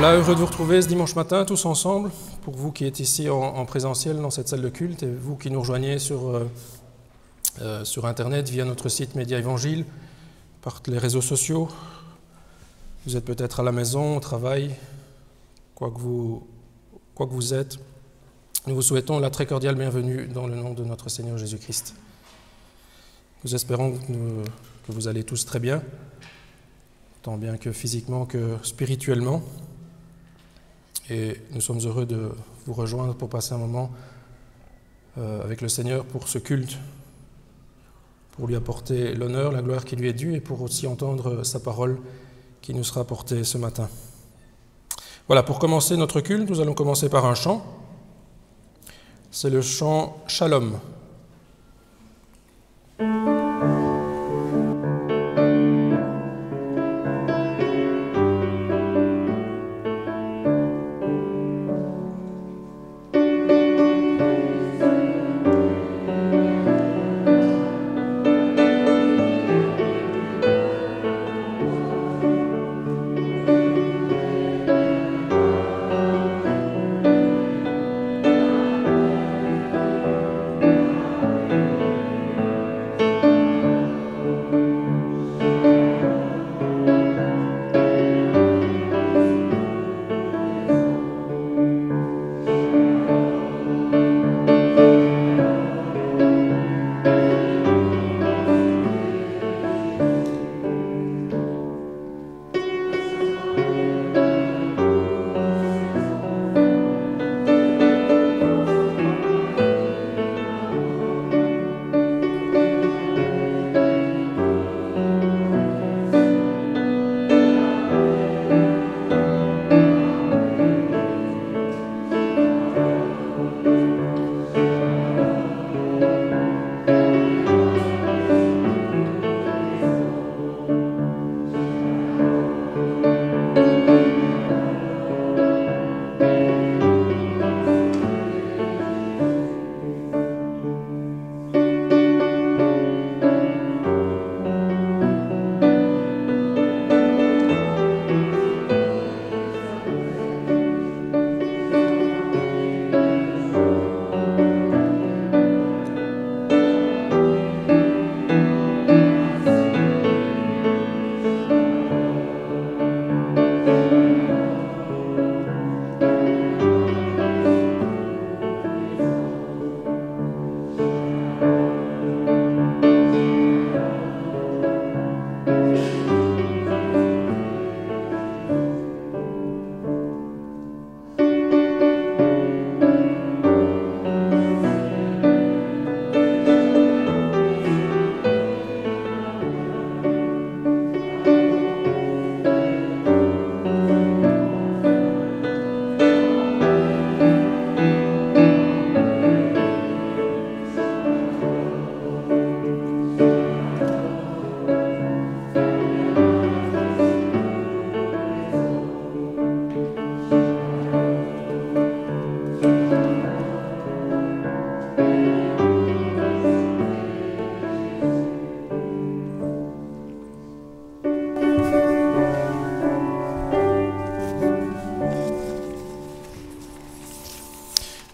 Voilà, heureux de vous retrouver ce dimanche matin, tous ensemble, pour vous qui êtes ici en présentiel dans cette salle de culte, et vous qui nous rejoignez sur Internet via notre site Média Évangile, par les réseaux sociaux. Vous êtes peut-être à la maison, au travail, quoi que vous êtes. Nous vous souhaitons la très cordiale bienvenue dans le nom de notre Seigneur Jésus-Christ. Nous espérons que vous allez tous très bien, tant bien que physiquement que spirituellement. Et nous sommes heureux de vous rejoindre pour passer un moment avec le Seigneur pour ce culte, pour lui apporter l'honneur, la gloire qui lui est due et pour aussi entendre sa parole qui nous sera apportée ce matin. Voilà, pour commencer notre culte, nous allons commencer par un chant. C'est le chant « Shalom ».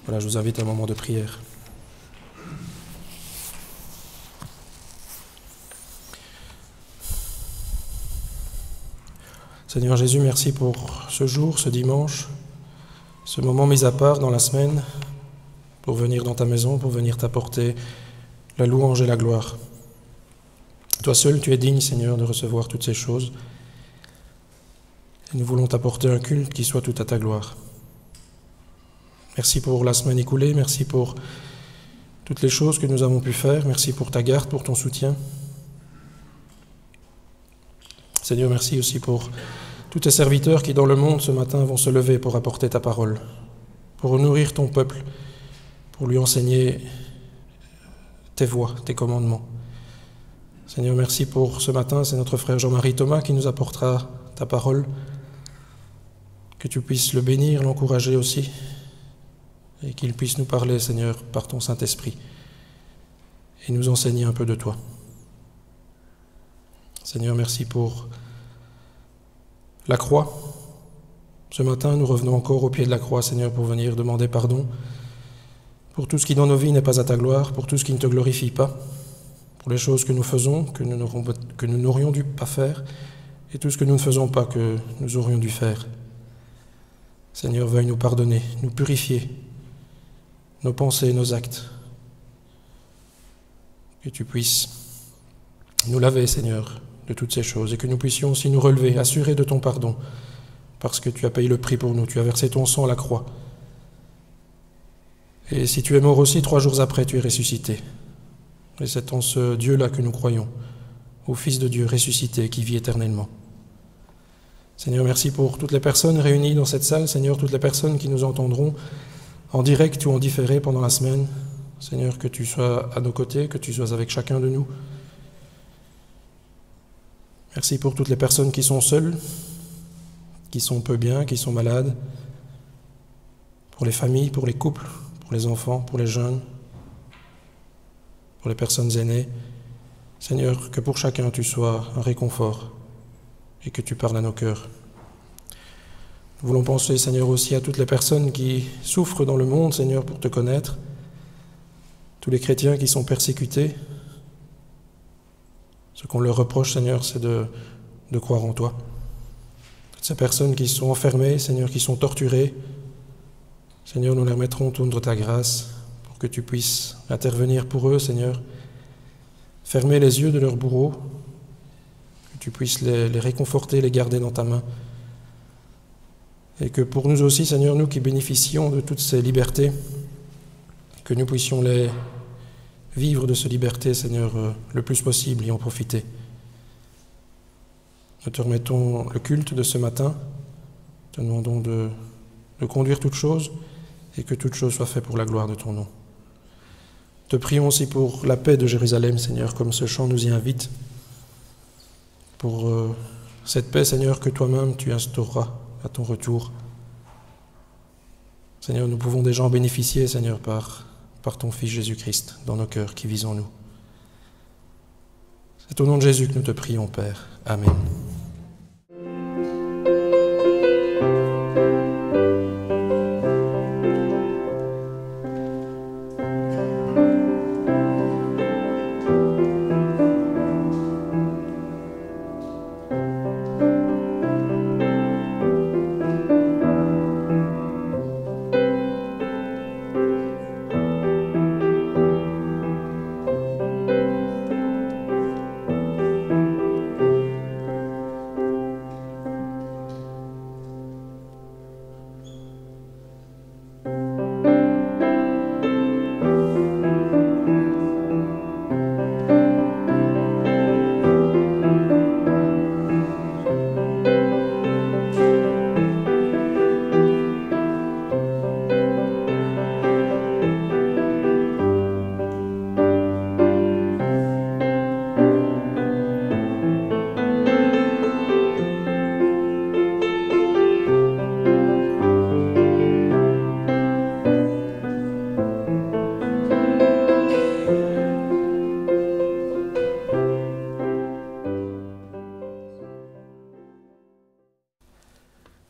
Voilà, je vous invite à un moment de prière. Seigneur Jésus, merci pour ce jour, ce dimanche, ce moment mis à part dans la semaine pour venir dans ta maison, pour venir t'apporter la louange et la gloire. Toi seul, tu es digne, Seigneur, de recevoir toutes ces choses. Et nous voulons t'apporter un culte qui soit tout à ta gloire. Merci pour la semaine écoulée, merci pour toutes les choses que nous avons pu faire, merci pour ta garde, pour ton soutien. Seigneur, merci aussi pour tous tes serviteurs qui dans le monde ce matin vont se lever pour apporter ta parole, pour nourrir ton peuple, pour lui enseigner tes voies, tes commandements. Seigneur, merci pour ce matin, c'est notre frère Jean-Marie Thomas qui nous apportera ta parole, que tu puisses le bénir, l'encourager aussi, et qu'il puisse nous parler, Seigneur, par ton Saint-Esprit, et nous enseigner un peu de toi. Seigneur, merci pour la croix, Ce matin, nous revenons encore au pied de la croix, Seigneur, pour venir demander pardon pour tout ce qui dans nos vies n'est pas à ta gloire, pour tout ce qui ne te glorifie pas, pour les choses que nous faisons, que nous n'aurions dû pas faire, et tout ce que nous ne faisons pas, que nous aurions dû faire. Seigneur, veuille nous pardonner, nous purifier, nos pensées, nos actes. Que tu puisses nous laver, Seigneur, de toutes ces choses, et que nous puissions aussi nous relever, assurés de ton pardon, parce que tu as payé le prix pour nous, tu as versé ton sang à la croix. Et si tu es mort aussi, 3 jours après, tu es ressuscité. Et c'est en ce Dieu-là que nous croyons, au Fils de Dieu ressuscité qui vit éternellement. Seigneur, merci pour toutes les personnes réunies dans cette salle, Seigneur, toutes les personnes qui nous entendront en direct ou en différé pendant la semaine. Seigneur, que tu sois à nos côtés, que tu sois avec chacun de nous. Merci pour toutes les personnes qui sont seules, qui sont peu bien, qui sont malades, pour les familles, pour les couples, pour les enfants, pour les jeunes, pour les personnes aînées. Seigneur, que pour chacun tu sois un réconfort et que tu parles à nos cœurs. Nous voulons penser, Seigneur, aussi à toutes les personnes qui souffrent dans le monde, Seigneur, pour te connaître, tous les chrétiens qui sont persécutés. Ce qu'on leur reproche, Seigneur, c'est de croire en toi. Toutes ces personnes qui sont enfermées, Seigneur, qui sont torturées, Seigneur, nous les remettrons autour de ta grâce pour que tu puisses intervenir pour eux, Seigneur. Fermer les yeux de leurs bourreaux, que tu puisses les réconforter, les garder dans ta main. Et que pour nous aussi, Seigneur, nous qui bénéficions de toutes ces libertés, que nous puissions les vivre de ces libertés, Seigneur, le plus possible, y en profiter. Nous te remettons le culte de ce matin, te demandons de conduire toutes choses et que toutes choses soient faites pour la gloire de ton nom. Te prions aussi pour la paix de Jérusalem, Seigneur, comme ce chant nous y invite, pour cette paix, Seigneur, que toi-même tu instaureras à ton retour. Seigneur, nous pouvons déjà en bénéficier, Seigneur, par ton Fils Jésus-Christ dans nos cœurs qui vit en nous. C'est au nom de Jésus que nous te prions, Père. Amen.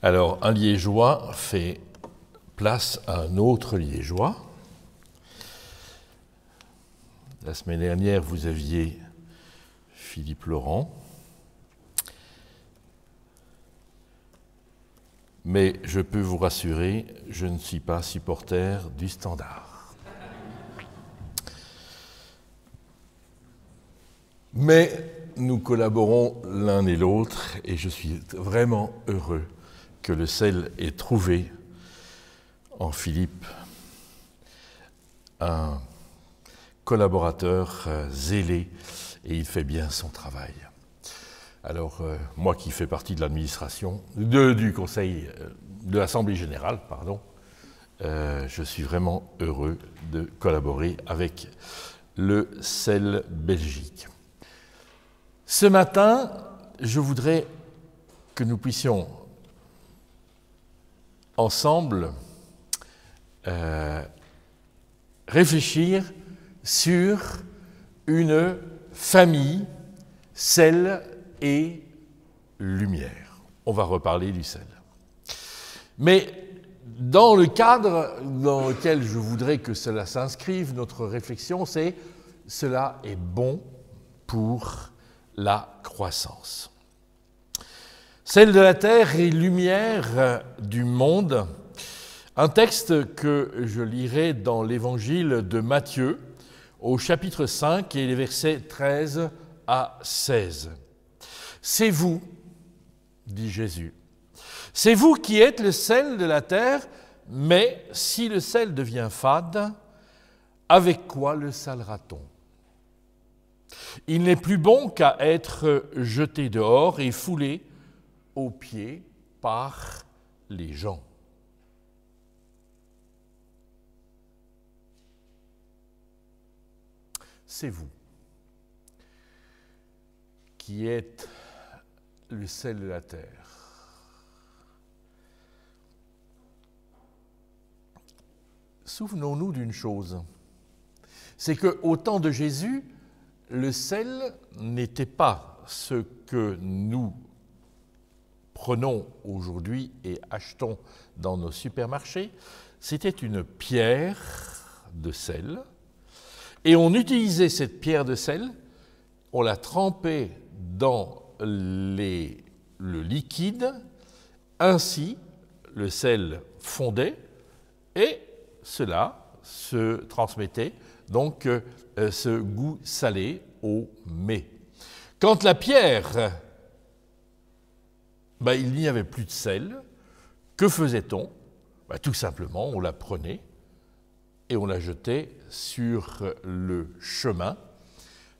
Alors, un liégeois fait place à un autre liégeois. La semaine dernière, vous aviez Philippe Laurent. Mais je peux vous rassurer, je ne suis pas supporter du Standard. Mais nous collaborons l'un et l'autre et je suis vraiment heureux que le sel ait trouvé en Philippe un collaborateur zélé et il fait bien son travail. Alors, moi qui fais partie de l'administration, du conseil, de l'Assemblée générale, pardon, je suis vraiment heureux de collaborer avec le sel Belgique. Ce matin, je voudrais que nous puissions ensemble réfléchir sur une famille, sel et lumière. On va reparler du sel. Mais dans le cadre dans lequel je voudrais que cela s'inscrive, notre réflexion, c'est « cela est bon pour la croissance ». Sel de la terre et lumière du monde, un texte que je lirai dans l'évangile de Matthieu, au chapitre 5 et les versets 13 à 16. « C'est vous, dit Jésus, c'est vous qui êtes le sel de la terre, mais si le sel devient fade, avec quoi le salera-t-on ? Il n'est plus bon qu'à être jeté dehors et foulé aux pieds par les gens. » C'est vous qui êtes le sel de la terre. Souvenons-nous d'une chose, c'est qu'au temps de Jésus, le sel n'était pas ce que nous prenons aujourd'hui et achetons dans nos supermarchés, c'était une pierre de sel, et on utilisait cette pierre de sel, on la trempait dans le liquide, ainsi le sel fondait et cela se transmettait, donc ce goût salé au mets. Quand la pierre, il n'y avait plus de sel, que faisait-on ? Tout simplement, on la prenait et on la jetait sur le chemin.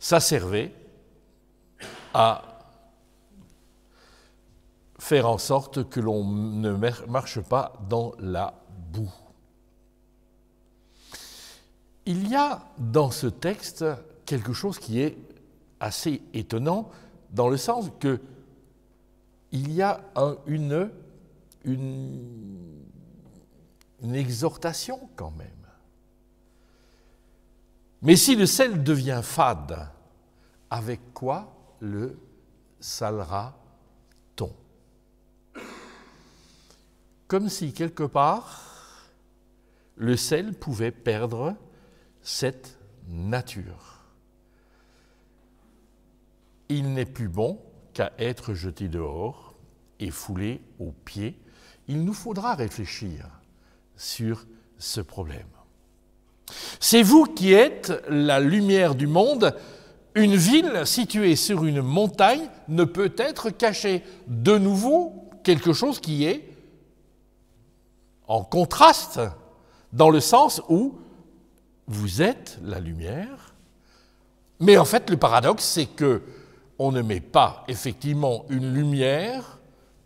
Ça servait à faire en sorte que l'on ne marche pas dans la boue. Il y a dans ce texte quelque chose qui est assez étonnant, dans le sens que il y a une exhortation quand même. Mais si le sel devient fade, avec quoi le salera-t-on ? Comme si quelque part, le sel pouvait perdre cette nature. Il n'est plus bon qu'à être jeté dehors et foulé aux pieds. Il nous faudra réfléchir sur ce problème. C'est vous qui êtes la lumière du monde. Une ville située sur une montagne ne peut être cachée. De nouveau, quelque chose qui est en contraste, dans le sens où vous êtes la lumière, mais en fait le paradoxe c'est que on ne met pas effectivement une lumière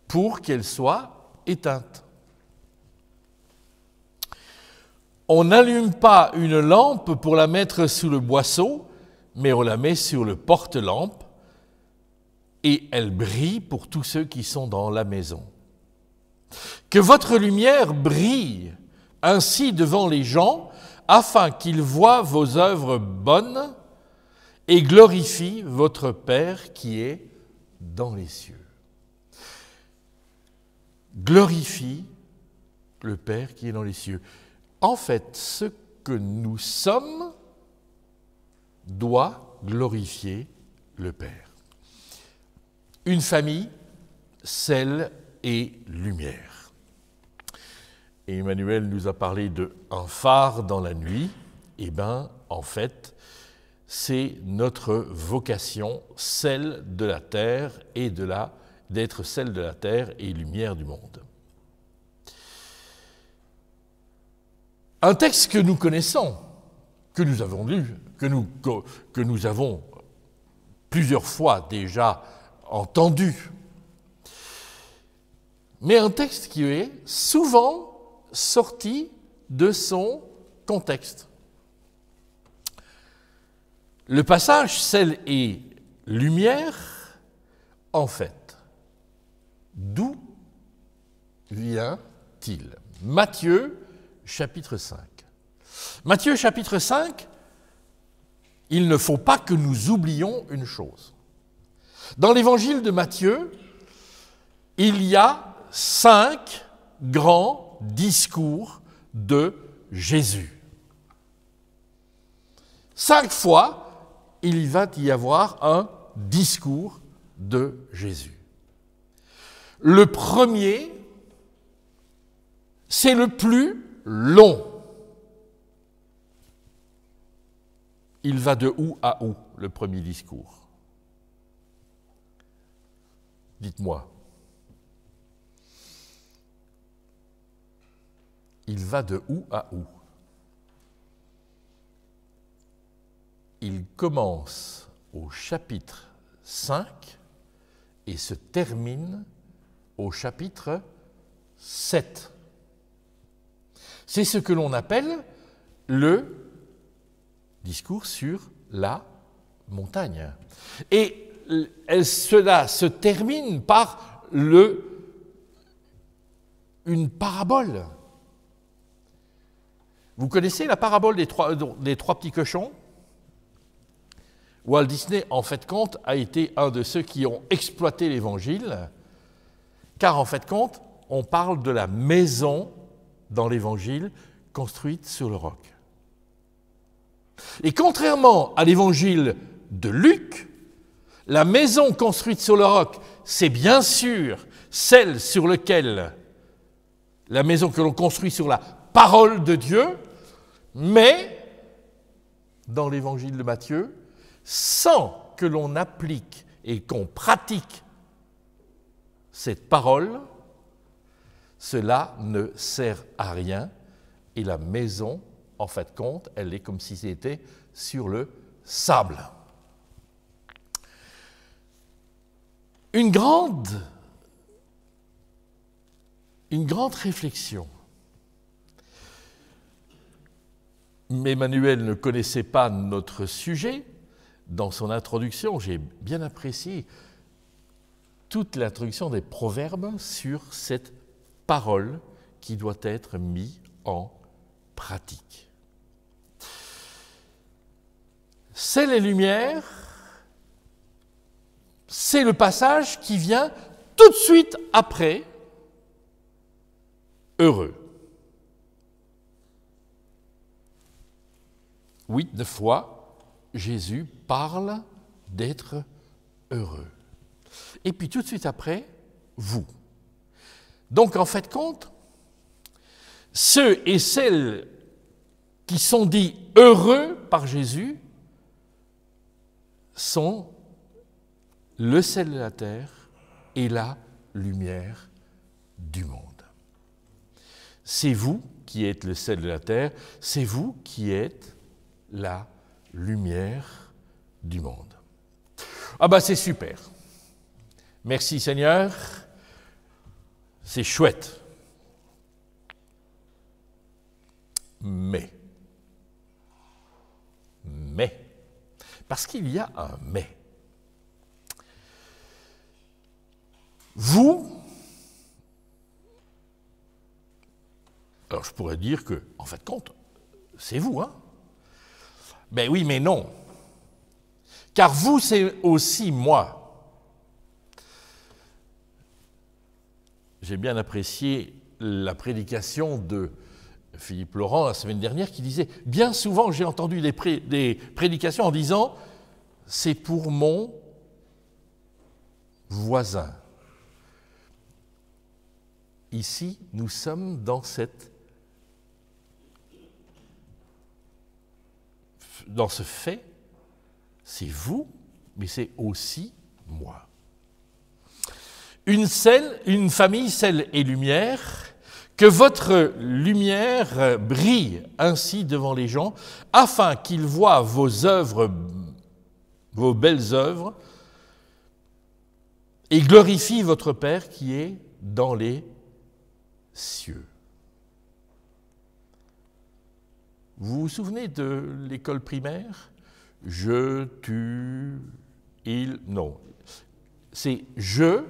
pour qu'elle soit éteinte. On n'allume pas une lampe pour la mettre sous le boisseau, mais on la met sur le porte-lampe et elle brille pour tous ceux qui sont dans la maison. Que votre lumière brille ainsi devant les gens, afin qu'ils voient vos œuvres bonnes et glorifient votre Père qui est dans les cieux. Glorifie le Père qui est dans les cieux. En fait, ce que nous sommes doit glorifier le Père. Une famille, sel et lumière. Et Emmanuel nous a parlé d'un phare dans la nuit. Eh bien, en fait, c'est notre vocation, sel de la terre et d'être sel de la terre et lumière du monde. Un texte que nous connaissons, que nous avons lu, que nous avons plusieurs fois déjà entendu, mais un texte qui est souvent sorti de son contexte. Le passage « sel et lumière », en fait, d'où vient-il ? Matthieu, chapitre 5. Matthieu, chapitre 5, il ne faut pas que nous oublions une chose. Dans l'évangile de Matthieu, il y a 5 grand discours de Jésus. 5 fois, il va y avoir un discours de Jésus. Le premier, c'est le plus long. Il va de où à où, le premier discours? Dites-moi. Il va de où à où? Il commence au chapitre 5 et se termine au chapitre 7. C'est ce que l'on appelle le discours sur la montagne. Et cela se termine par une parabole. Vous connaissez la parabole des trois petits cochons? Walt Disney, en fait compte, a été un de ceux qui ont exploité l'Évangile, car en fait compte, on parle de la maison dans l'Évangile construite sur le roc. Et contrairement à l'Évangile de Luc, la maison construite sur le roc, c'est bien sûr celle sur laquelle, la maison que l'on construit sur la parole de Dieu, mais dans l'Évangile de Matthieu, sans que l'on applique et qu'on pratique cette parole, cela ne sert à rien et la maison, en fait compte, elle est comme si c'était sur le sable. Une grande réflexion. Emmanuel ne connaissait pas notre sujet. Dans son introduction, j'ai bien apprécié toute l'introduction des proverbes sur cette parole qui doit être mise en pratique. Sel et lumière, c'est le passage qui vient tout de suite après heureux. 8-9 fois, Jésus parle d'être heureux. Et puis tout de suite après, vous. Donc en fait compte, ceux et celles qui sont dits heureux par Jésus sont le sel de la terre et la lumière du monde. C'est vous qui êtes le sel de la terre, c'est vous qui êtes la lumière du monde. Ah ben c'est super. Merci Seigneur, c'est chouette. Mais, parce qu'il y a un mais. Vous, alors je pourrais dire que, en fait, compte, c'est vous, hein? Ben oui, mais non. Car vous, c'est aussi moi. J'ai bien apprécié la prédication de Philippe Laurent la semaine dernière qui disait, bien souvent j'ai entendu des prédications en disant, c'est pour mon voisin. Ici, nous sommes dans ce fait, c'est vous, mais c'est aussi moi. Une famille, sel et lumière, que votre lumière brille ainsi devant les gens, afin qu'ils voient vos œuvres, vos belles œuvres, et glorifient votre Père qui est dans les cieux. Vous vous souvenez de l'école primaire? Je, tu, il, non. C'est je,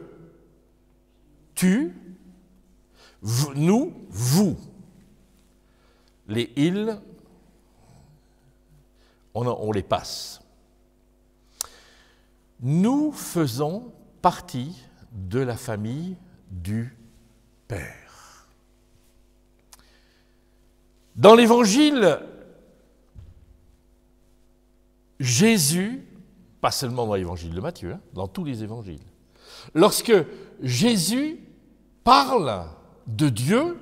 tu, nous, vous. Les ils, on les passe. Nous faisons partie de la famille du Père. Dans l'Évangile, Jésus, pas seulement dans l'Évangile de Matthieu, dans tous les évangiles, lorsque Jésus parle de Dieu,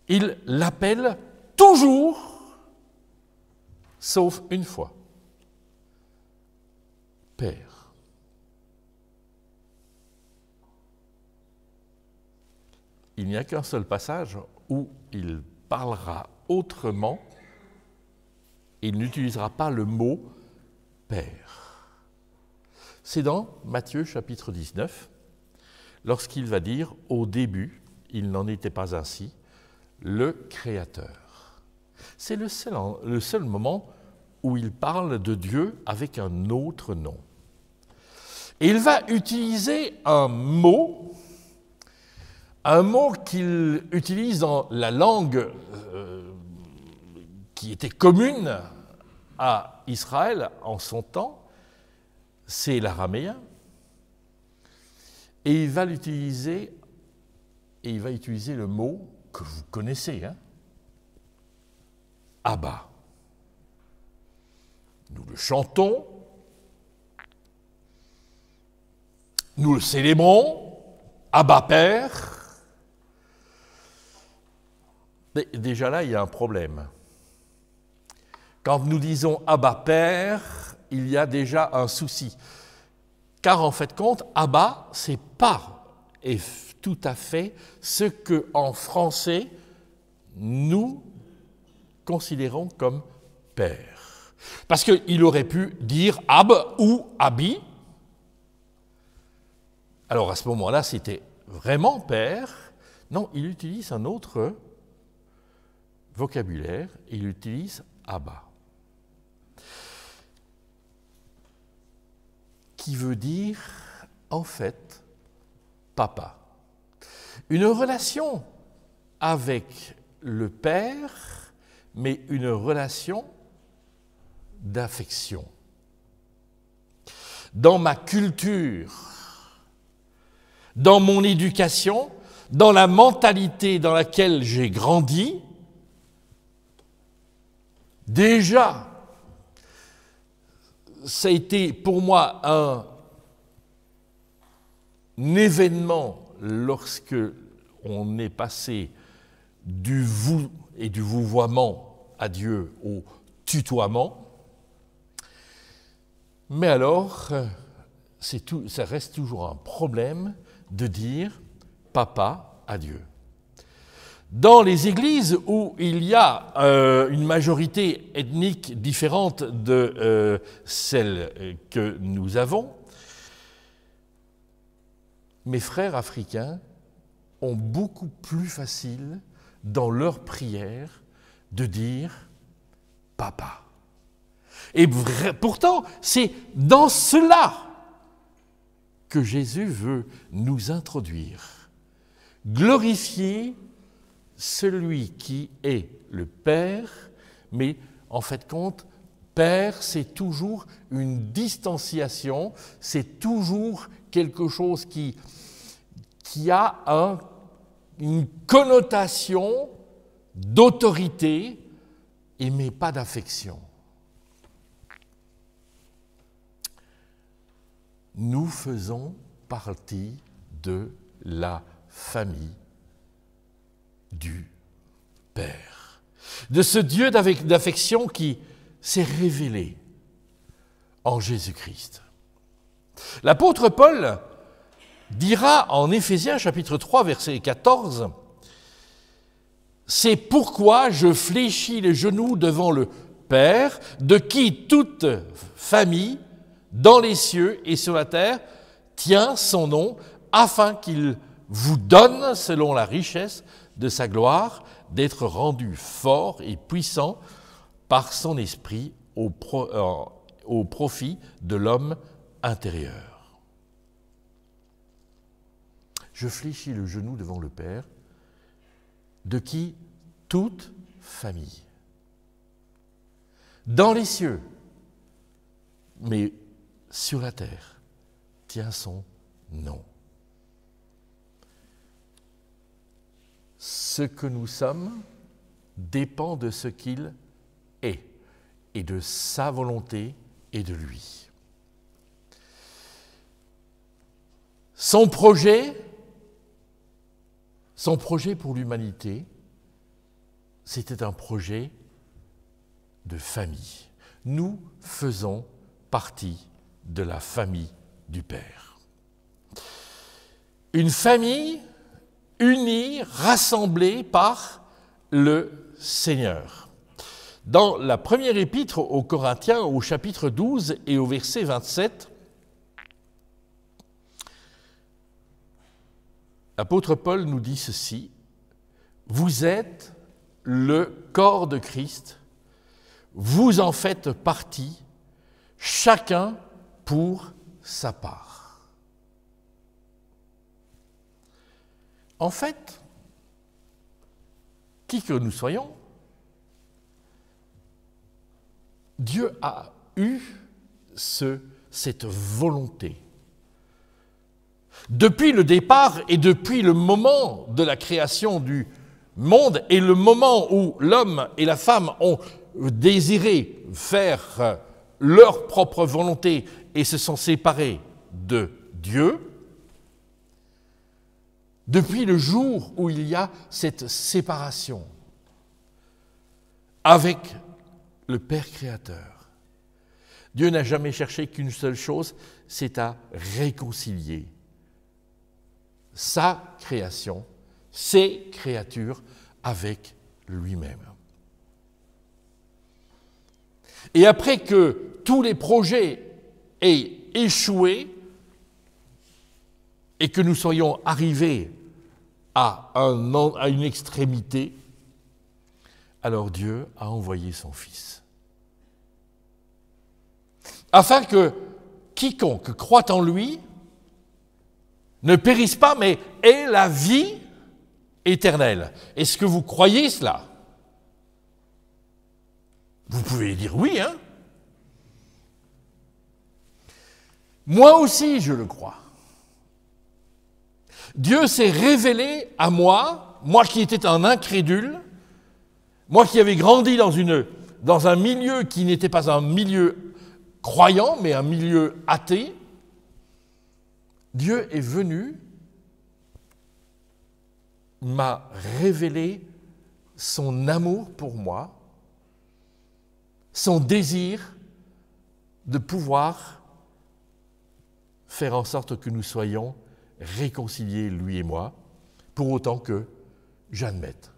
il l'appelle toujours, sauf une fois, Père. Il n'y a qu'un seul passage où il parlera autrement, il n'utilisera pas le mot Père. C'est dans Matthieu chapitre 19, lorsqu'il va dire « Au début, il n'en était pas ainsi, le Créateur ». C'est le seul moment où il parle de Dieu avec un autre nom. Et il va utiliser un mot qu'il utilise dans la langue qui était commune à Israël en son temps, c'est l'araméen. Et il va utiliser le mot que vous connaissez, Abba. Nous le chantons, nous le célébrons, Abba Père. Mais déjà là, il y a un problème. Quand nous disons Abba Père, il y a déjà un souci. Car en fait compte, Abba, c'est pas et tout à fait ce que en français nous considérons comme père. Parce qu'il aurait pu dire Ab ou Abi. Alors à ce moment-là, c'était vraiment père. Non, il utilise un autre vocabulaire, il utilise Abba, qui veut dire, en fait, papa. Une relation avec le père, mais une relation d'affection. Dans ma culture, dans mon éducation, dans la mentalité dans laquelle j'ai grandi, déjà, ça a été pour moi un événement lorsque on est passé du vous et du vouvoiement à Dieu au tutoiement. Mais alors, ça reste toujours un problème de dire papa à Dieu. Dans les églises où il y a une majorité ethnique différente de celle que nous avons, mes frères africains ont beaucoup plus facile dans leur prière de dire papa. Et pourtant, c'est dans cela que Jésus veut nous introduire. Glorifier celui qui est le Père, mais en fait compte, Père, c'est toujours une distanciation, c'est toujours quelque chose qui a une connotation d'autorité, mais pas d'affection. Nous faisons partie de la famille du Père, de ce Dieu d'affection qui s'est révélé en Jésus-Christ. L'apôtre Paul dira en Éphésiens chapitre 3 verset 14 « C'est pourquoi je fléchis les genoux devant le Père, de qui toute famille dans les cieux et sur la terre tient son nom, afin qu'il vous donne, selon la richesse de sa gloire, d'être rendu fort et puissant par son esprit au profit de l'homme intérieur. » Je fléchis le genou devant le Père, de qui toute famille, dans les cieux, mais sur la terre, tient son nom. Ce que nous sommes dépend de ce qu'il est et de sa volonté et de lui. Son projet pour l'humanité, c'était un projet de famille. Nous faisons partie de la famille du Père. Une famille unie, rassemblée par le Seigneur. Dans la première épître aux Corinthiens, au chapitre 12 et au verset 27, l'apôtre Paul nous dit ceci: « Vous êtes le corps de Christ, vous en faites partie, chacun pour sa part. » En fait, qui que nous soyons, Dieu a eu cette volonté. Depuis le départ et depuis le moment de la création du monde et le moment où l'homme et la femme ont désiré faire leur propre volonté et se sont séparés de Dieu, depuis le jour où il y a cette séparation avec le Père créateur, Dieu n'a jamais cherché qu'une seule chose, c'est à réconcilier sa création, ses créatures avec lui-même. Et après que tous les projets aient échoué et que nous soyons arrivés à une extrémité, alors Dieu a envoyé son Fils. Afin que quiconque croit en lui ne périsse pas, mais ait la vie éternelle. Est-ce que vous croyez cela? Vous pouvez dire oui, hein? Moi aussi, je le crois. Dieu s'est révélé à moi, moi qui étais un incrédule, moi qui avais grandi dans un milieu qui n'était pas un milieu croyant, mais un milieu athée. Dieu est venu, m'a révélé son amour pour moi, son désir de pouvoir faire en sorte que nous soyons réconciliés, lui et moi, pour autant que j'admette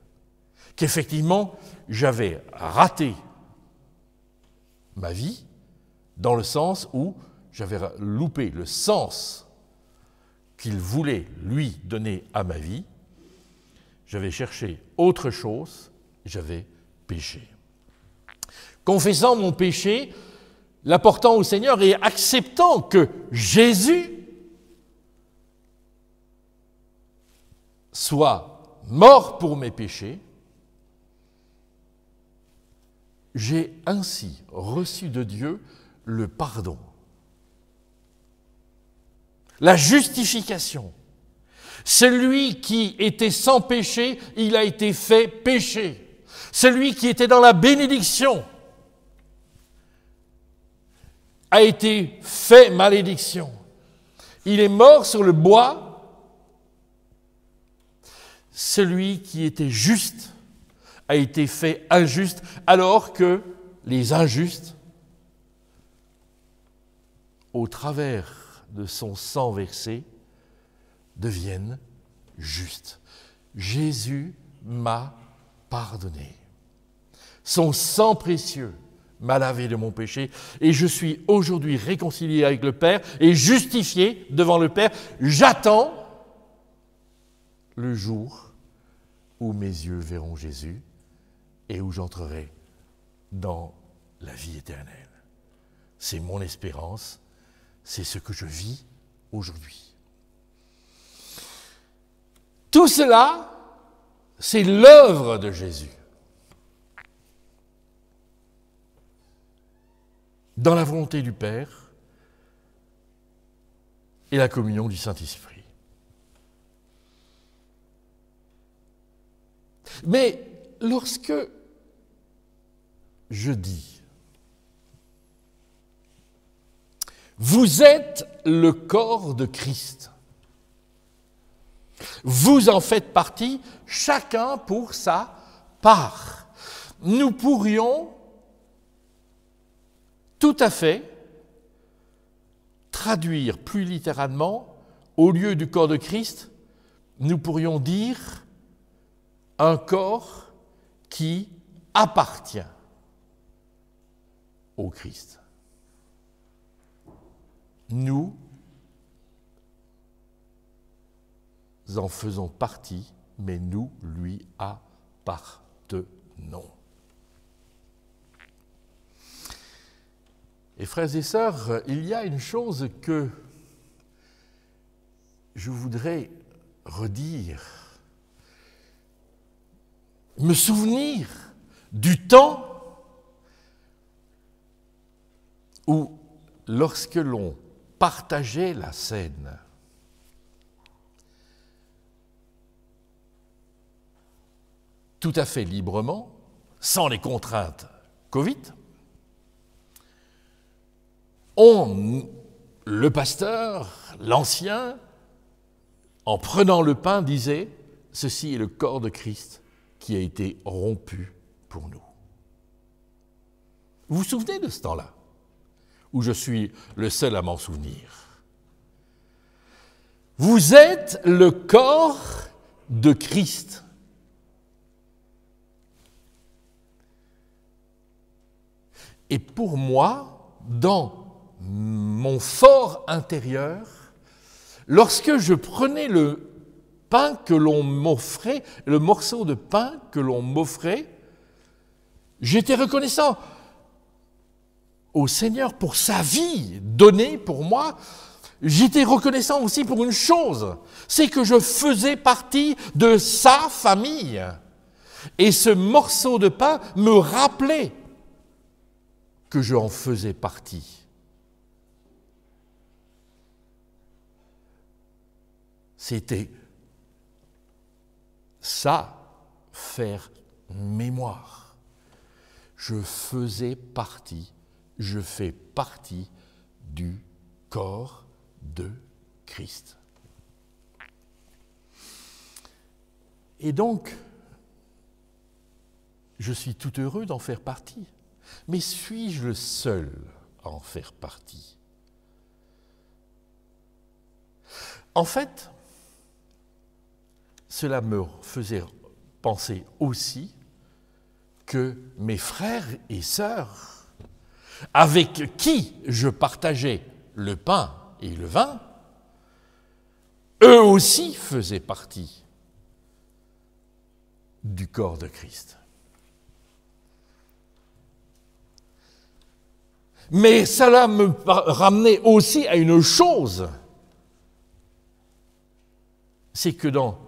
qu'effectivement, j'avais raté ma vie, dans le sens où j'avais loupé le sens qu'il voulait lui donner à ma vie. J'avais cherché autre chose, j'avais péché. Confessant mon péché, l'apportant au Seigneur et acceptant que Jésus soit mort pour mes péchés, j'ai ainsi reçu de Dieu le pardon, la justification. Celui qui était sans péché, il a été fait péché. Celui qui était dans la bénédiction a été fait malédiction. Il est mort sur le bois. Celui qui était juste a été fait injuste, alors que les injustes, au travers de son sang versé, deviennent justes. Jésus m'a pardonné. Son sang précieux m'a lavé de mon péché et je suis aujourd'hui réconcilié avec le Père et justifié devant le Père. J'attends le jour où mes yeux verront Jésus et où j'entrerai dans la vie éternelle. C'est mon espérance, c'est ce que je vis aujourd'hui. Tout cela, c'est l'œuvre de Jésus. Dans la volonté du Père et la communion du Saint-Esprit. Mais lorsque je dis « Vous êtes le corps de Christ », vous en faites partie, chacun pour sa part. Nous pourrions tout à fait traduire plus littéralement, au lieu du corps de Christ, nous pourrions dire un corps qui appartient au Christ. Nous en faisons partie, mais nous lui appartenons. Et frères et sœurs, il y a une chose que je voudrais redire, me souvenir du temps où, lorsque l'on partageait la scène, tout à fait librement, sans les contraintes Covid, le pasteur, l'ancien, en prenant le pain, disait « Ceci est le corps de Christ qui a été rompu pour nous. » Vous vous souvenez de ce temps-là, où je suis le seul à m'en souvenir? Vous êtes le corps de Christ. Et pour moi, dans mon fort intérieur, lorsque je prenais le pain que l'on m'offrait, le morceau de pain que l'on m'offrait, j'étais reconnaissant au Seigneur pour sa vie donnée pour moi. J'étais reconnaissant aussi pour une chose, c'est que je faisais partie de sa famille. Et ce morceau de pain me rappelait que j'en faisais partie. C'était ça, faire mémoire. Je faisais partie, je fais partie du corps de Christ. Et donc, je suis tout heureux d'en faire partie. Mais suis-je le seul à en faire partie? En fait, cela me faisait penser aussi que mes frères et sœurs, avec qui je partageais le pain et le vin, eux aussi faisaient partie du corps de Christ. Mais cela me ramenait aussi à une chose, c'est que dans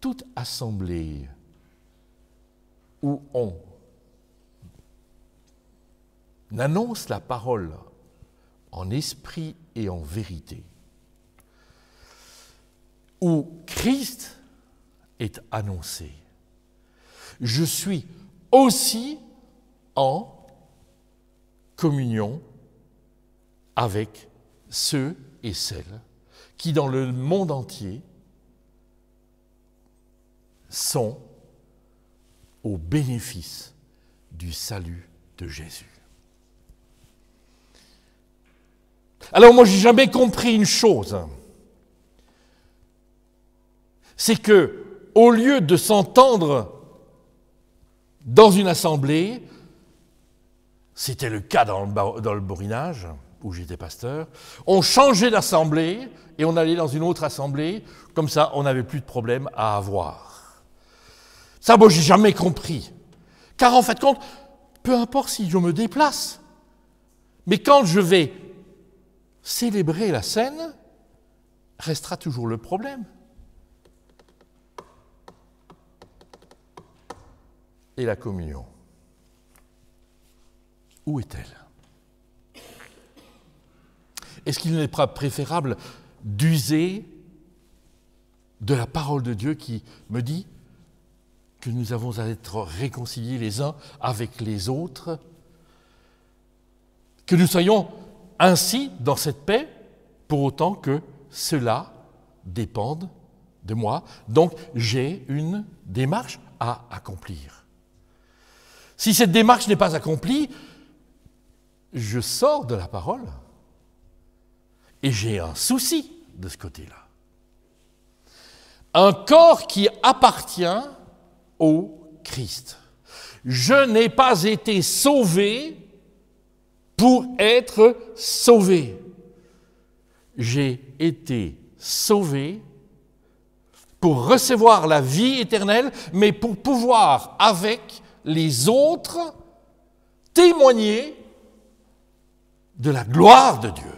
toute assemblée où on annonce la parole en esprit et en vérité, où Christ est annoncé, je suis aussi en communion avec ceux et celles qui, dans le monde entier, sont au bénéfice du salut de Jésus. Alors moi, j'ai jamais compris une chose, c'est que, au lieu de s'entendre dans une assemblée, c'était le cas dans le Borinage, où j'étais pasteur, on changeait d'assemblée et on allait dans une autre assemblée, comme ça on n'avait plus de problème à avoir. Ça, moi, j'ai jamais compris. Car en fait, peu importe si je me déplace, mais quand je vais célébrer la scène, restera toujours le problème. Et la communion, où est-elle? Est-ce qu'il n'est pas préférable d'user de la parole de Dieu qui me dit que nous avons à être réconciliés les uns avec les autres, que nous soyons ainsi dans cette paix, pour autant que cela dépende de moi. Donc j'ai une démarche à accomplir. Si cette démarche n'est pas accomplie, je sors de la parole et j'ai un souci de ce côté-là. Un corps qui appartient au Christ. Je n'ai pas été sauvé pour être sauvé. J'ai été sauvé pour recevoir la vie éternelle, mais pour pouvoir, avec les autres, témoigner de la gloire de Dieu.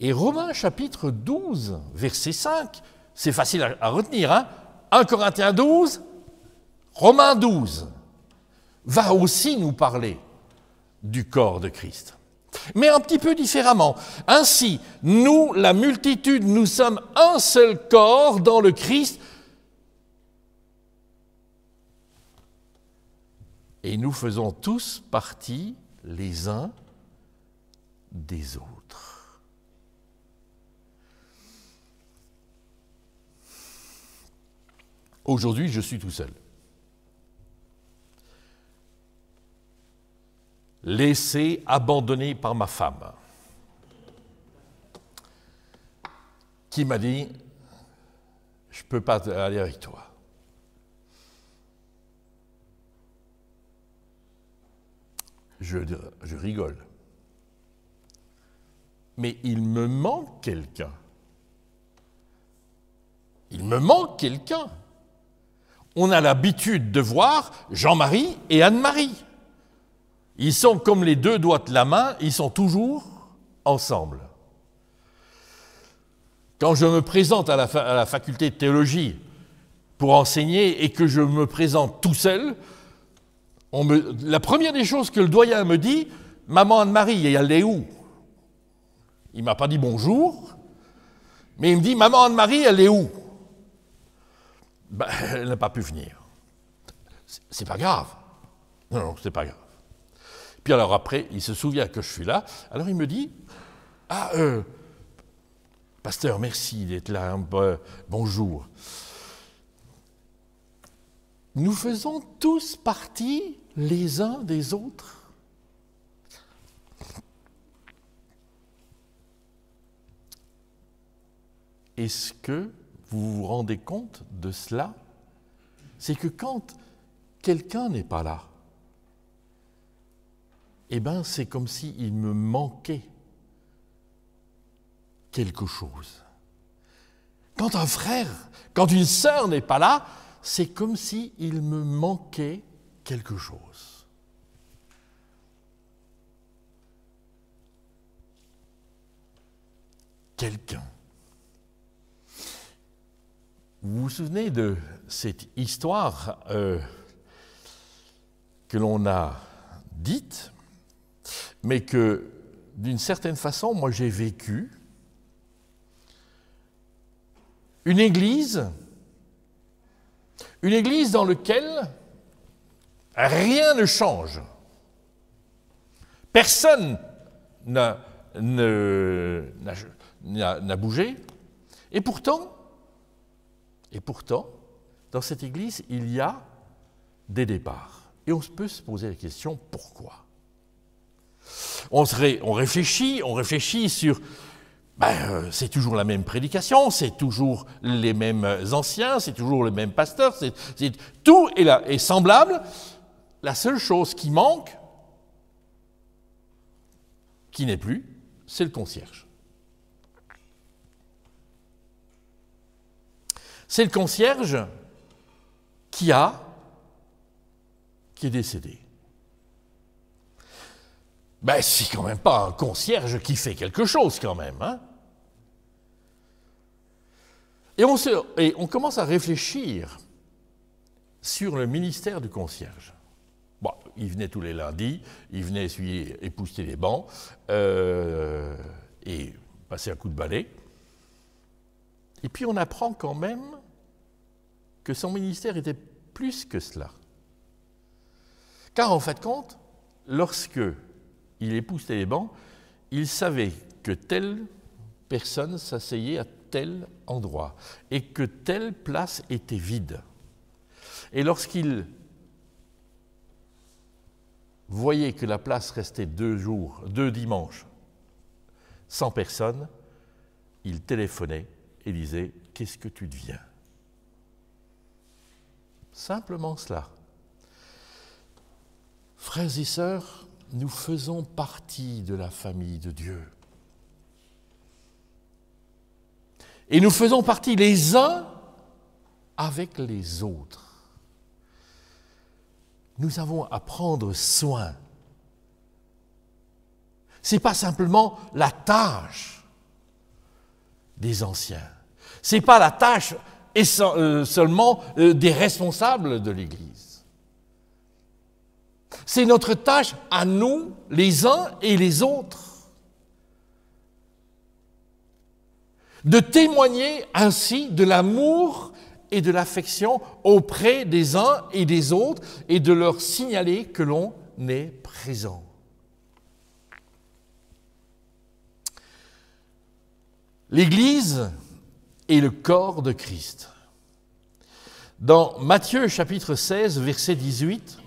Et Romains chapitre 12, verset 5, c'est facile à retenir, hein? 1 Corinthiens 12, Romains 12, va aussi nous parler du corps de Christ. Mais un petit peu différemment. Ainsi, nous, la multitude, nous sommes un seul corps dans le Christ, et nous faisons tous partie les uns des autres. Aujourd'hui, je suis tout seul. Laissé, abandonné par ma femme, qui m'a dit « Je ne peux pas aller avec toi ». Je rigole. Mais il me manque quelqu'un. Il me manque quelqu'un. On a l'habitude de voir Jean-Marie et Anne-Marie. Ils sont comme les deux doigts de la main, ils sont toujours ensemble. Quand je me présente à la faculté de théologie pour enseigner et que je me présente tout seul, la première des choses que le doyen me dit, « Maman Anne-Marie, elle est où ?» Il ne m'a pas dit bonjour, mais il me dit « Maman Anne-Marie, elle est où ?» Ben, elle n'a pas pu venir. C'est pas grave. Non, c'est pas grave. Puis alors après, il se souvient que je suis là. Alors il me dit, « Ah, pasteur, merci d'être là. Bonjour. » Nous faisons tous partie les uns des autres. Est-ce que vous vous rendez compte de cela? C'est que quand quelqu'un n'est pas là, eh bien, c'est comme s'il me manquait quelque chose. Quand un frère, quand une sœur n'est pas là, c'est comme s'il me manquait quelque chose. Quelqu'un. Vous vous souvenez de cette histoire que l'on a dite, mais que, d'une certaine façon, moi j'ai vécu une église dans laquelle rien ne change. Personne n'a bougé. Et pourtant, dans cette église, il y a des départs. Et on peut se poser la question, pourquoi ? On réfléchit sur... c'est toujours la même prédication, c'est toujours les mêmes anciens, c'est toujours le même pasteur, tout est semblable. La seule chose qui manque, qui n'est plus, c'est le concierge. C'est le concierge qui est décédé. C'est quand même pas un concierge qui fait quelque chose quand même, hein? Et on commence à réfléchir sur le ministère du concierge. Bon, il venait tous les lundis, il venait épousseter les bancs et passer un coup de balai. Et puis on apprend quand même que son ministère était plus que cela. Car en fait de compte, lorsque il époussetait les bancs, il savait que telle personne s'asseyait à tel endroit et que telle place était vide. Et lorsqu'il voyait que la place restait 2 dimanches, sans personne, il téléphonait et disait « Qu'est-ce que tu deviens ?» Simplement cela. Frères et sœurs, nous faisons partie de la famille de Dieu. Et nous faisons partie les uns avec les autres. Nous avons à prendre soin. Ce n'est pas simplement la tâche des anciens. Ce n'est pas la tâche seulement des responsables de l'Église. C'est notre tâche à nous, les uns et les autres, de témoigner ainsi de l'amour et de l'affection auprès des uns et des autres et de leur signaler que l'on est présent. L'Église est le corps de Christ. Dans Matthieu chapitre 16, verset 18,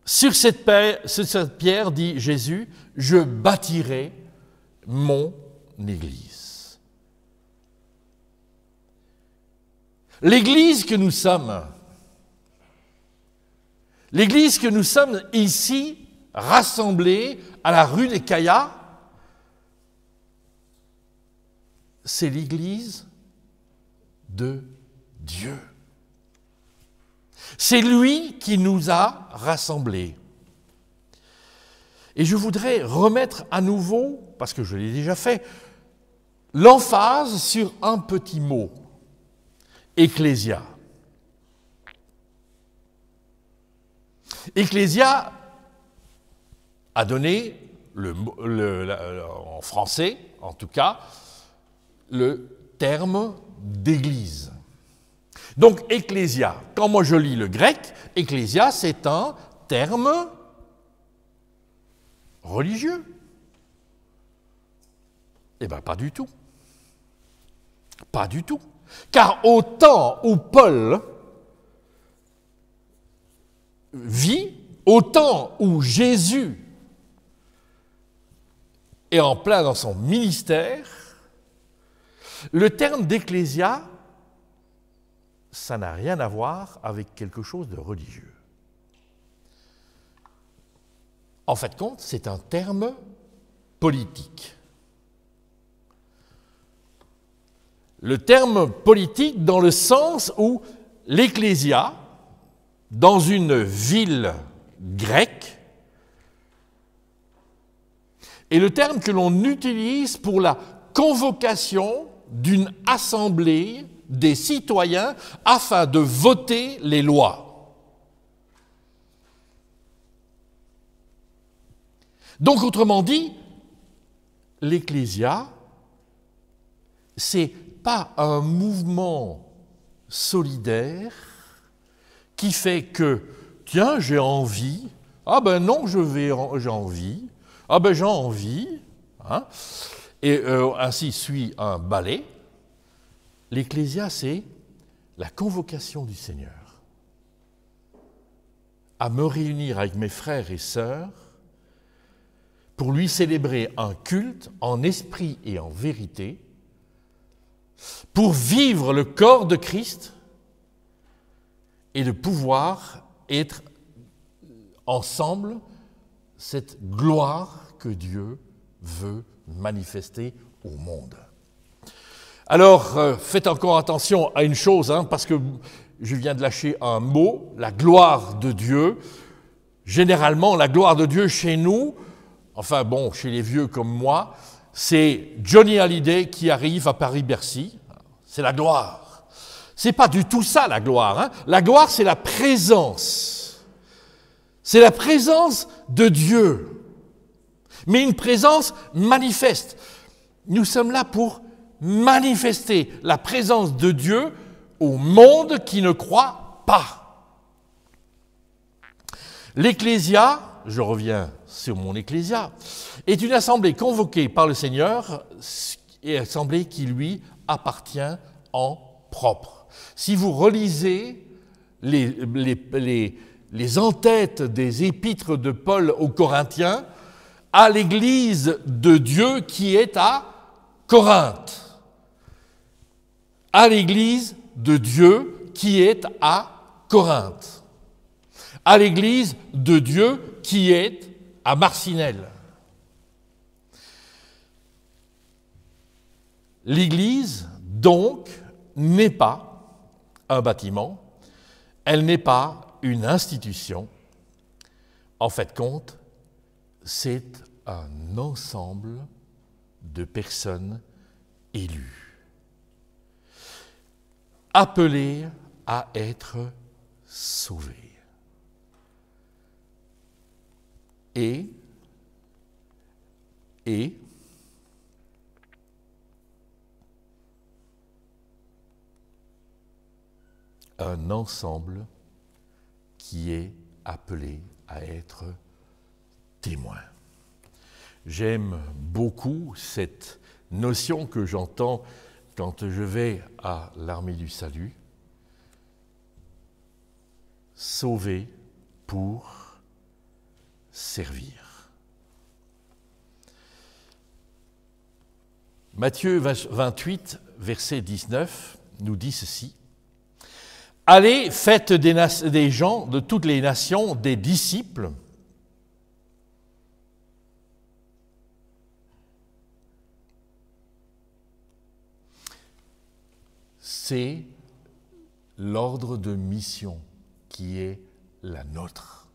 sur cette pierre, dit Jésus, je bâtirai mon Église. L'Église que nous sommes ici, rassemblés à la rue des Caillas, c'est l'Église de Dieu. C'est lui qui nous a rassemblés. Et je voudrais remettre à nouveau, parce que je l'ai déjà fait, l'emphase sur un petit mot, Ecclésia. Ecclésia a donné, en français en tout cas, le terme d'église. Donc, ecclésia, quand moi je lis le grec, ecclésia, c'est un terme religieux. Eh bien, pas du tout. Pas du tout. Car au temps où Paul vit, au temps où Jésus est en plein dans son ministère, le terme d'ecclésia, ça n'a rien à voir avec quelque chose de religieux. En fait, compte, c'est un terme politique. Le terme politique dans le sens où l'ecclésia, dans une ville grecque, est le terme que l'on utilise pour la convocation d'une assemblée des citoyens afin de voter les lois. Donc, autrement dit, l'Ecclésia, c'est pas un mouvement solidaire qui fait que, tiens, j'ai envie, ah ben non, j'ai envie, ah ben j'ai envie, hein, et ainsi suit un ballet. L'Ecclésia, c'est la convocation du Seigneur à me réunir avec mes frères et sœurs pour lui célébrer un culte en esprit et en vérité, pour vivre le corps de Christ et de pouvoir être ensemble cette gloire que Dieu veut manifester au monde. Alors, faites encore attention à une chose, parce que je viens de lâcher un mot, la gloire de Dieu. Généralement, la gloire de Dieu chez nous, enfin bon, chez les vieux comme moi, c'est Johnny Hallyday qui arrive à Paris-Bercy. C'est la gloire. C'est pas du tout ça, la gloire. La gloire, c'est la présence. C'est la présence de Dieu. Mais une présence manifeste. Nous sommes là pour manifester la présence de Dieu au monde qui ne croit pas. L'Ecclésia, je reviens sur mon Ecclésia, est une assemblée convoquée par le Seigneur et assemblée qui lui appartient en propre. Si vous relisez les entêtes des épîtres de Paul aux Corinthiens, à l'Église de Dieu qui est à Corinthe. À l'Église de Dieu qui est à Corinthe. À l'Église de Dieu qui est à Marcinelle. L'Église, donc, n'est pas un bâtiment, elle n'est pas une institution. En fait, compte, c'est un ensemble de personnes élues, appelées à être sauvées. Et un ensemble qui est appelé à être témoin. J'aime beaucoup cette notion que j'entends quand je vais à l'Armée du Salut. Sauver pour servir. Matthieu 28, verset 19, nous dit ceci. Allez, faites des gens de toutes les nations des disciples. C'est l'ordre de mission qui est la nôtre.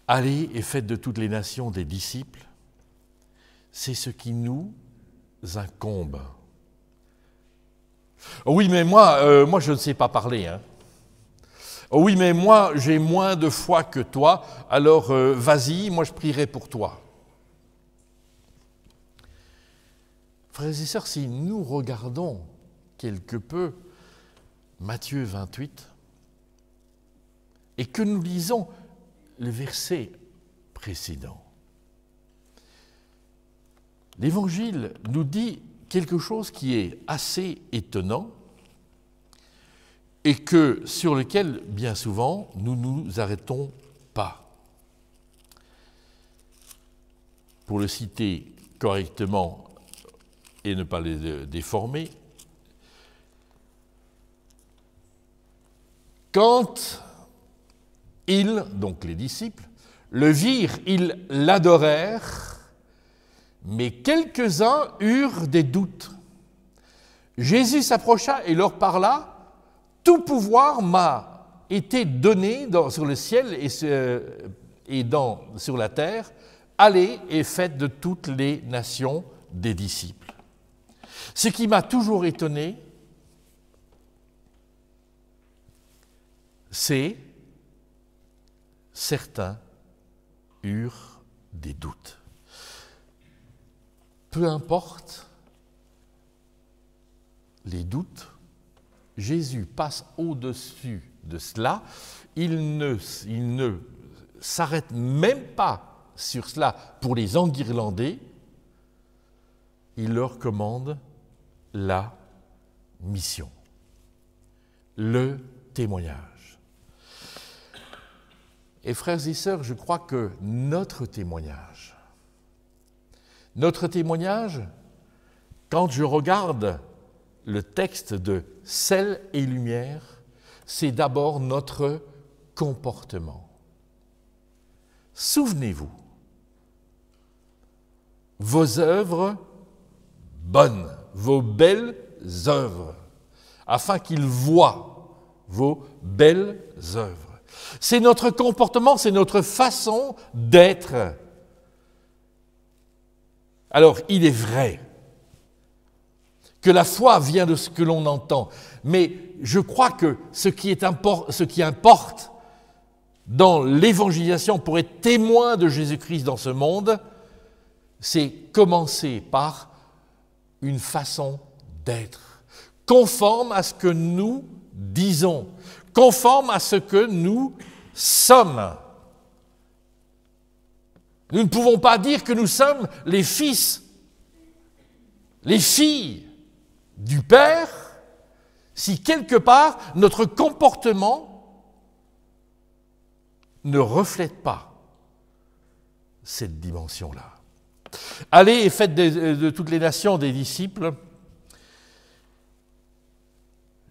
Allez et faites de toutes les nations des disciples. C'est ce qui nous incombe. Oh oui, mais moi je ne sais pas parler. Hein. Oh oui, mais moi, j'ai moins de foi que toi, alors vas-y, moi je prierai pour toi. Frères et sœurs, si nous regardons quelque peu Matthieu 28 et que nous lisons le verset précédent, l'Évangile nous dit quelque chose qui est assez étonnant et sur lequel, bien souvent, nous ne nous arrêtons pas. Pour le citer correctement et ne pas les déformer, quand ils, donc les disciples, le virent, ils l'adorèrent, mais quelques-uns eurent des doutes. Jésus s'approcha et leur parla. Tout pouvoir m'a été donné sur le ciel et sur la terre. Allez et faites de toutes les nations des disciples. Ce qui m'a toujours étonné, c'est certains eurent des doutes. Peu importe les doutes, Jésus passe au-dessus de cela. Il ne s'arrête même pas sur cela pour les enguirlander. Il leur commande la mission, le témoignage. Et frères et sœurs, je crois que notre témoignage, quand je regarde le texte de Sel et Lumière, c'est d'abord notre comportement. Souvenez-vous, vos œuvres bonnes, vos belles œuvres, afin qu'ils voient vos belles œuvres. C'est notre comportement, c'est notre façon d'être. Alors, il est vrai que la foi vient de ce que l'on entend, mais je crois que ce qui importe dans l'évangélisation pour être témoin de Jésus-Christ dans ce monde, c'est commencer par une façon d'être, conforme à ce que nous disons, conforme à ce que nous sommes. Nous ne pouvons pas dire que nous sommes les fils, les filles du Père, si quelque part notre comportement ne reflète pas cette dimension-là. Allez et faites de toutes les nations des disciples.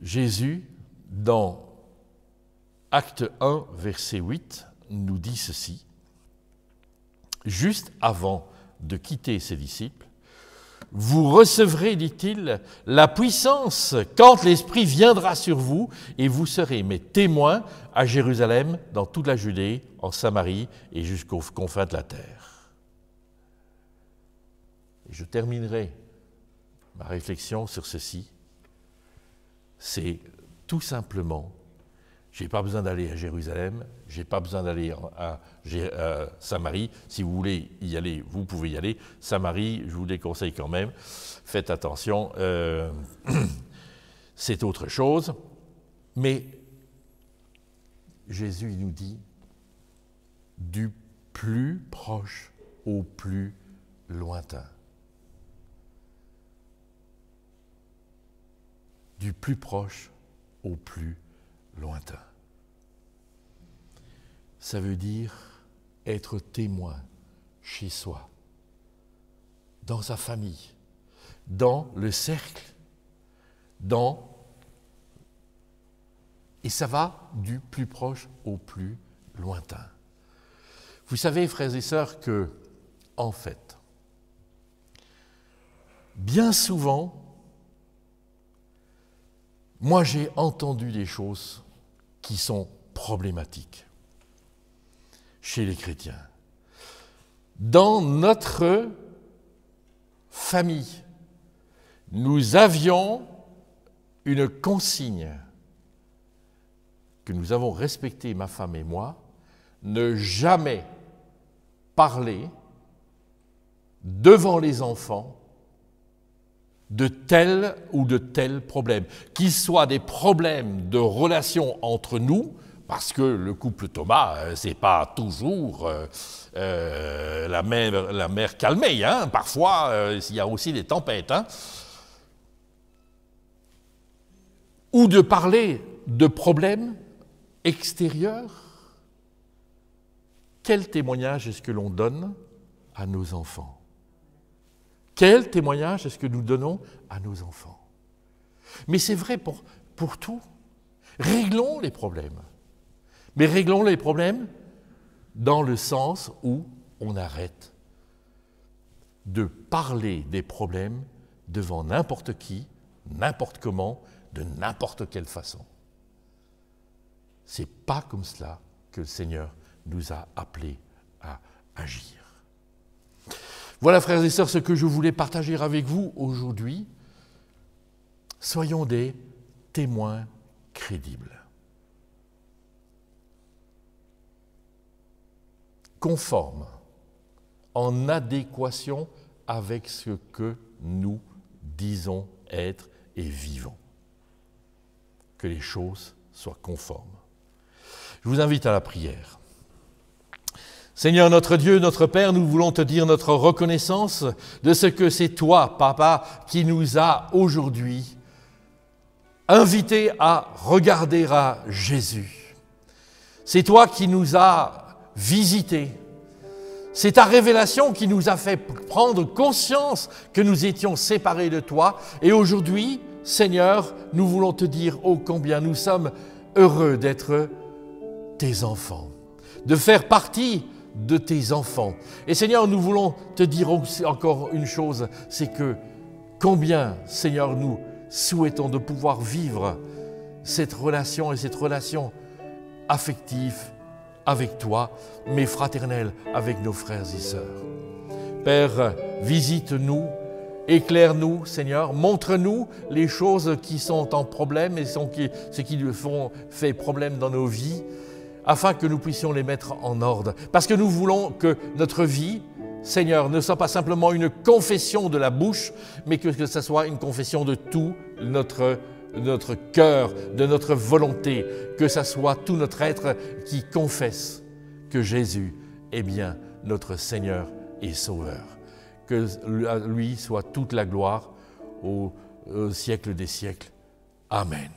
Jésus, dans Acte 1, verset 8, nous dit ceci. Juste avant de quitter ses disciples, vous recevrez, dit-il, la puissance quand l'Esprit viendra sur vous et vous serez mes témoins à Jérusalem, dans toute la Judée, en Samarie et jusqu'aux confins de la terre. Et je terminerai ma réflexion sur ceci. C'est tout simplement, je n'ai pas besoin d'aller à Jérusalem, je n'ai pas besoin d'aller à Samarie. Si vous voulez y aller, vous pouvez y aller. Samarie, je vous déconseille quand même. Faites attention, c'est autre chose. Mais Jésus il nous dit du plus proche au plus lointain. Du plus proche au plus lointain. Ça veut dire être témoin chez soi, dans sa famille, dans le cercle, et ça va du plus proche au plus lointain. Vous savez, frères et sœurs, que, en fait, bien souvent, moi j'ai entendu des choses qui sont problématiques chez les chrétiens. Dans notre famille, nous avions une consigne que nous avons respectée, ma femme et moi, ne jamais parler devant les enfants de tel ou de tel problème, qu'ils soient des problèmes de relations entre nous, parce que le couple Thomas, c'est pas toujours la mer calmée, hein. Parfois il y a aussi des tempêtes, hein. Ou de parler de problèmes extérieurs. Quel témoignage est-ce que l'on donne à nos enfants ? Quel témoignage est-ce que nous donnons à nos enfants ? Mais c'est vrai pour tout. Réglons les problèmes. Mais réglons les problèmes dans le sens où on arrête de parler des problèmes devant n'importe qui, n'importe comment, de n'importe quelle façon. C'est pas comme cela que le Seigneur nous a appelés à agir. Voilà, frères et sœurs, ce que je voulais partager avec vous aujourd'hui. Soyons des témoins crédibles. Conformes, en adéquation avec ce que nous disons être et vivons. Que les choses soient conformes. Je vous invite à la prière. Seigneur notre Dieu, notre Père, nous voulons te dire notre reconnaissance de ce que c'est toi, Papa, qui nous a aujourd'hui invités à regarder à Jésus. C'est toi qui nous as visités. C'est ta révélation qui nous a fait prendre conscience que nous étions séparés de toi. Et aujourd'hui, Seigneur, nous voulons te dire ô combien nous sommes heureux d'être tes enfants, de faire partie de tes enfants. Et Seigneur, nous voulons te dire encore une chose, c'est que combien, Seigneur, nous souhaitons de pouvoir vivre cette relation et cette relation affective avec toi, mais fraternelle avec nos frères et sœurs. Père, visite-nous, éclaire-nous, Seigneur, montre-nous les choses qui sont en problème et ce qui fait problème dans nos vies, afin que nous puissions les mettre en ordre. Parce que nous voulons que notre vie Seigneur, ne soit pas simplement une confession de la bouche, mais que ce soit une confession de tout notre cœur, de notre volonté, que ce soit tout notre être qui confesse que Jésus est bien notre Seigneur et Sauveur. Que à lui soit toute la gloire au siècle des siècles. Amen.